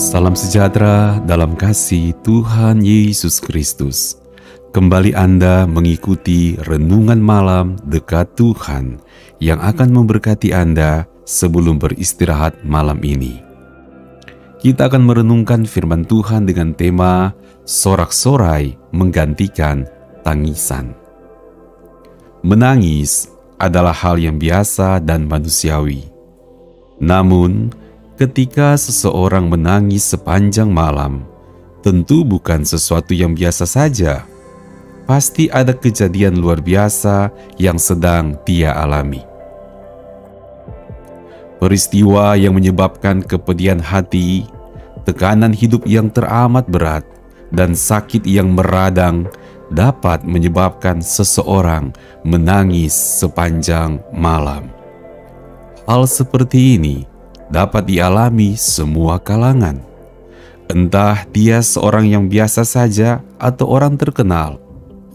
Salam sejahtera dalam kasih Tuhan Yesus Kristus. Kembali Anda mengikuti renungan malam dekat Tuhan yang akan memberkati Anda sebelum beristirahat malam ini. Kita akan merenungkan firman Tuhan dengan tema sorak-sorai menggantikan tangisan. Menangis adalah hal yang biasa dan manusiawi. Namun, ketika seseorang menangis sepanjang malam, tentu bukan sesuatu yang biasa saja. Pasti ada kejadian luar biasa yang sedang dia alami. Peristiwa yang menyebabkan kepedihan hati, tekanan hidup yang teramat berat, dan sakit yang meradang dapat menyebabkan seseorang menangis sepanjang malam. Hal seperti ini dapat dialami semua kalangan. Entah dia seorang yang biasa saja atau orang terkenal,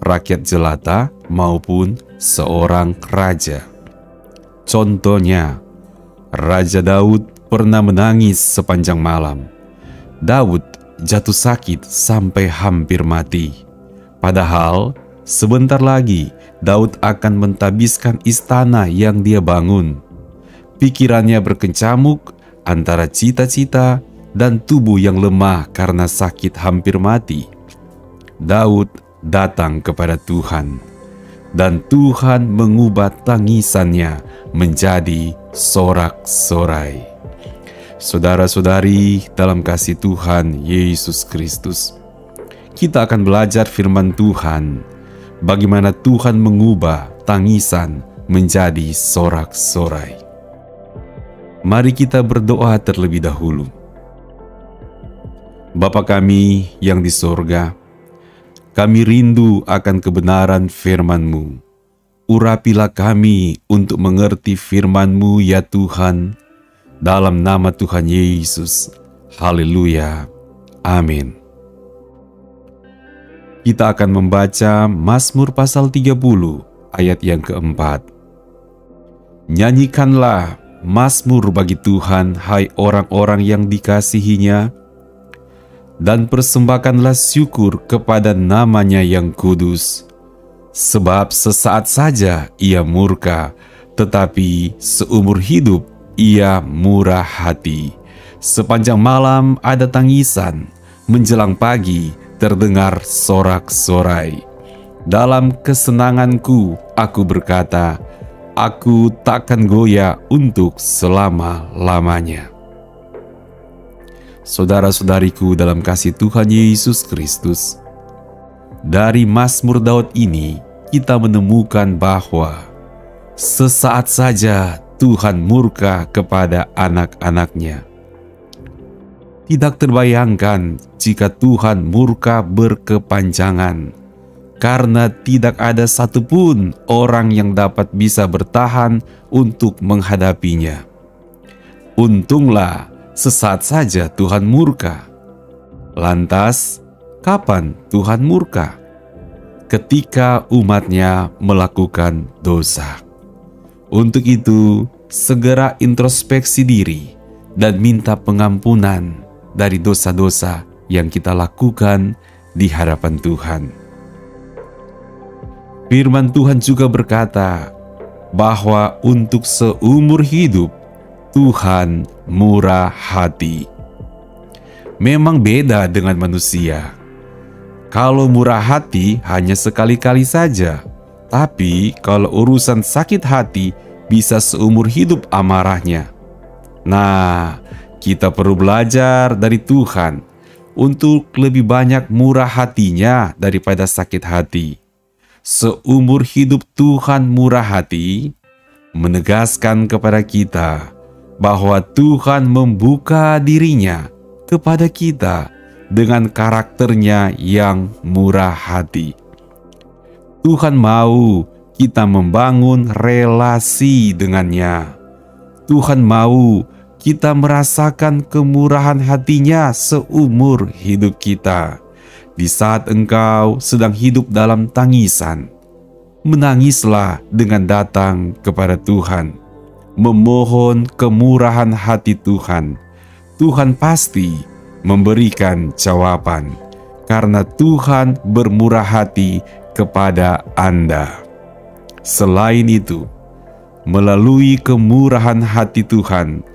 rakyat jelata maupun seorang raja. Contohnya, Raja Daud pernah menangis sepanjang malam. Daud jatuh sakit sampai hampir mati. Padahal sebentar lagi Daud akan mentabiskan istana yang dia bangun. Pikirannya berkecamuk antara cita-cita dan tubuh yang lemah karena sakit hampir mati. Daud datang kepada Tuhan, dan Tuhan mengubah tangisannya menjadi sorak-sorai. Saudara-saudari dalam kasih Tuhan Yesus Kristus, kita akan belajar firman Tuhan, bagaimana Tuhan mengubah tangisan menjadi sorak-sorai. Mari kita berdoa terlebih dahulu. Bapa kami yang di sorga, kami rindu akan kebenaran firman-Mu. Urapilah kami untuk mengerti firman-Mu ya Tuhan, dalam nama Tuhan Yesus. Haleluya. Amin. Kita akan membaca Mazmur pasal 30 ayat yang keempat. Nyanyikanlah Mazmur bagi Tuhan, hai orang-orang yang dikasihinya, dan persembahkanlah syukur kepada namanya yang kudus. Sebab sesaat saja ia murka, tetapi seumur hidup ia murah hati. Sepanjang malam ada tangisan, menjelang pagi terdengar sorak-sorai. Dalam kesenanganku aku berkata, aku takkan goyah untuk selama-lamanya. Saudara-saudariku dalam kasih Tuhan Yesus Kristus, dari Mazmur Daud ini kita menemukan bahwa sesaat saja Tuhan murka kepada anak-anaknya. Tidak terbayangkan jika Tuhan murka berkepanjangan, karena tidak ada satupun orang yang dapat bisa bertahan untuk menghadapinya. Untunglah sesaat saja Tuhan murka. Lantas, kapan Tuhan murka? Ketika umatnya melakukan dosa. Untuk itu, segera introspeksi diri dan minta pengampunan dari dosa-dosa yang kita lakukan di hadapan Tuhan. Firman Tuhan juga berkata bahwa untuk seumur hidup Tuhan murah hati. Memang beda dengan manusia. Kalau murah hati hanya sekali-kali saja, tapi kalau urusan sakit hati bisa seumur hidup amarahnya. Nah, kita perlu belajar dari Tuhan untuk lebih banyak murah hatinya daripada sakit hati. Seumur hidup Tuhan murah hati menegaskan kepada kita bahwa Tuhan membuka dirinya kepada kita dengan karakternya yang murah hati. Tuhan mau kita membangun relasi dengannya. Tuhan mau kita merasakan kemurahan hatinya seumur hidup kita. Di saat engkau sedang hidup dalam tangisan, menangislah dengan datang kepada Tuhan, memohon kemurahan hati Tuhan. Tuhan pasti memberikan jawaban, karena Tuhan bermurah hati kepada Anda. Selain itu, melalui kemurahan hati Tuhan,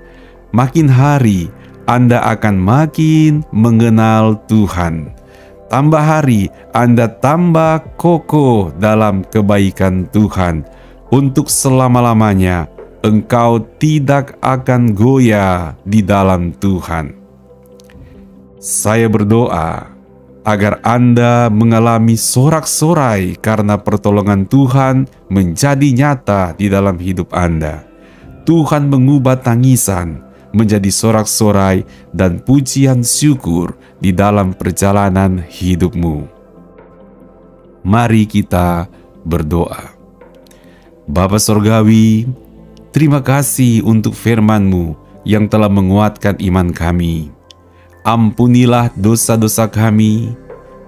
makin hari Anda akan makin mengenal Tuhan. Tambah hari Anda tambah kokoh dalam kebaikan Tuhan. Untuk selama-lamanya engkau tidak akan goyah di dalam Tuhan. Saya berdoa agar Anda mengalami sorak-sorai karena pertolongan Tuhan menjadi nyata di dalam hidup Anda. Tuhan mengubah tangisan menjadi sorak-sorai dan pujian syukur di dalam perjalanan hidupmu. Mari kita berdoa. Bapa Sorgawi, terima kasih untuk firman-Mu yang telah menguatkan iman kami. Ampunilah dosa-dosa kami,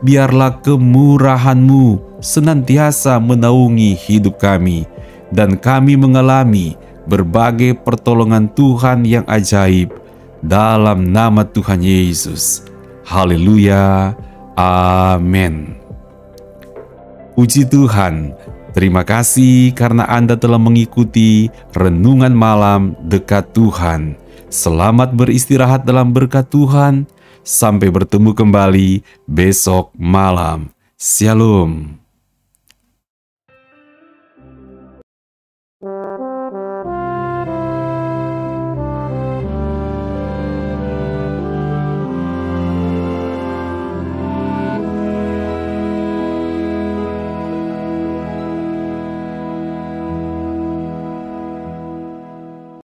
biarlah kemurahan-Mu senantiasa menaungi hidup kami, dan kami mengalami berbagai pertolongan Tuhan yang ajaib dalam nama Tuhan Yesus. Haleluya, amin. Puji Tuhan, terima kasih karena Anda telah mengikuti renungan malam dekat Tuhan. Selamat beristirahat dalam berkat Tuhan. Sampai bertemu kembali besok malam. Shalom.